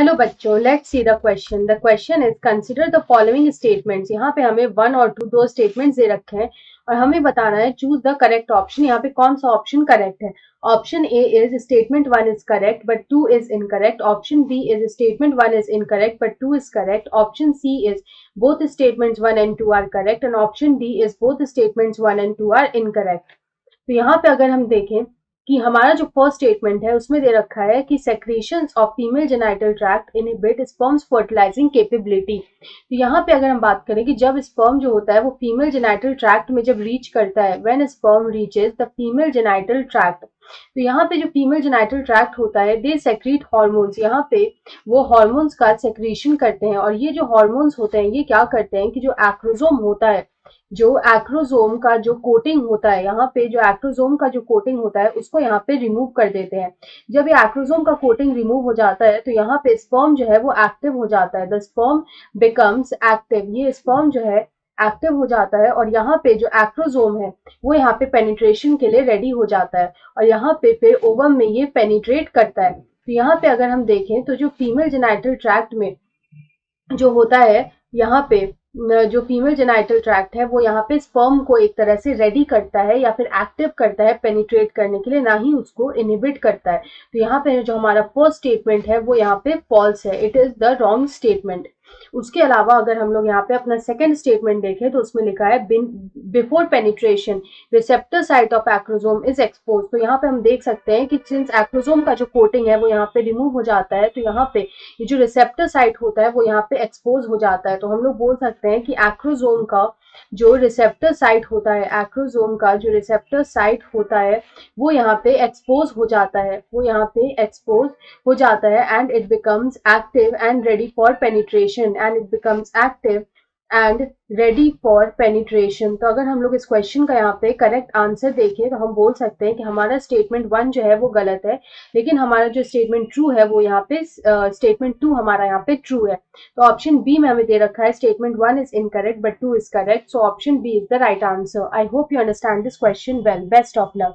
Hello बच्चों, let's see the question. The question is consider the following statements. यहाँ पे हमें वन और टू दो स्टेटमेंट्स दे रखे हैं और हमें बताना है चूज द करेक्ट ऑप्शन। यहाँ पे कौन सा ऑप्शन करेक्ट है। Option A is statement one is correct but two is incorrect. Option B is statement one is incorrect but two is correct. Option C is both statements one and two are correct and option D is both statements one and two are incorrect. तो यहाँ पे अगर हम देखें कि हमारा जो first statement है उसमें दे रखा है कि secretions of female genital tract inhibit sperms fertilising capability. तो यहाँ पे अगर हम बात करें कि जब स्पर्म जो होता है वो फीमेल जेनाइटल ट्रैक्ट में जब रीच करता है, when sperm reaches the female genital tract, तो यहाँ पे जो फीमेल जेनाइटल ट्रैक्ट होता है दे सेक्रीट हार्मोन्स। यहाँ पे वो हार्मोन्स का सेक्रेशन करते हैं और ये जो हार्मोन्स होते हैं ये क्या करते हैं कि जो एक्रोसोम होता है, जो एक्रोसोम का जो कोटिंग होता है, यहाँ पे जो एक्रोसोम का जो कोटिंग होता है उसको यहाँ पे रिमूव कर देते हैं। जब ये एक्रोसोम का कोटिंग रिमूव हो जाता है तो यहाँ पे स्पर्म जो है वो एक्टिव हो जाता है। The sperm becomes active. ये स्पर्म जो है एक्टिव हो जाता है और यहाँ पे जो एक्रोसोम है वो यहाँ पे पेनिट्रेशन के लिए रेडी हो जाता है और यहाँ पे फिर ओवम में ये पेनिट्रेट करता है। तो यहाँ पे अगर हम देखें तो जो फीमेल जेनाइटल ट्रैक्ट में जो होता है, यहाँ पे जो फीमेल जेनाइटल ट्रैक्ट है वो यहाँ पे स्पर्म को एक तरह से रेडी करता है या फिर एक्टिव करता है पेनिट्रेट करने के लिए, ना ही उसको इनहिबिट करता है। तो यहाँ पे जो हमारा फर्स्ट स्टेटमेंट है वो यहाँ पे फॉल्स है, it is the wrong statement. उसके अलावा अगर हम लोग यहाँ पे अपना सेकंड स्टेटमेंट देखें तो उसमें लिखा है before penetration receptor site of acrosome is expose. तो यहाँ पे हम देख सकते हैं कि सिंस एक्रोसोम का जो कोटिंग है वो यहाँ पे रिमूव हो जाता है तो यहाँ पे ये जो रिसेप्टर साइट होता है वो यहाँ पे एक्सपोज हो जाता है। तो हम लोग बोल सकते हैं कि एक्रोसोम का जो रिसेप्टर साइट होता है, एक्रोसोम का जो रिसेप्टर साइट होता है वो यहाँ पे एक्सपोज हो जाता है, वो यहाँ पे एक्सपोज हो जाता है and it becomes active and ready for penetration and it becomes active and ready for penetration. तो अगर हम लोग इस क्वेश्चन का यहाँ पे करेक्ट आंसर देखें तो हम बोल सकते हैं कि हमारा स्टेटमेंट वन जो है वो गलत है, लेकिन हमारा जो स्टेटमेंट ट्रू है वो यहाँ पे स्टेटमेंट टू हमारा यहाँ पे ट्रू है। तो ऑप्शन बी में हमें दे रखा है statement one is incorrect but two is correct, so option B is the right answer. I hope you understand this question well. Best of luck.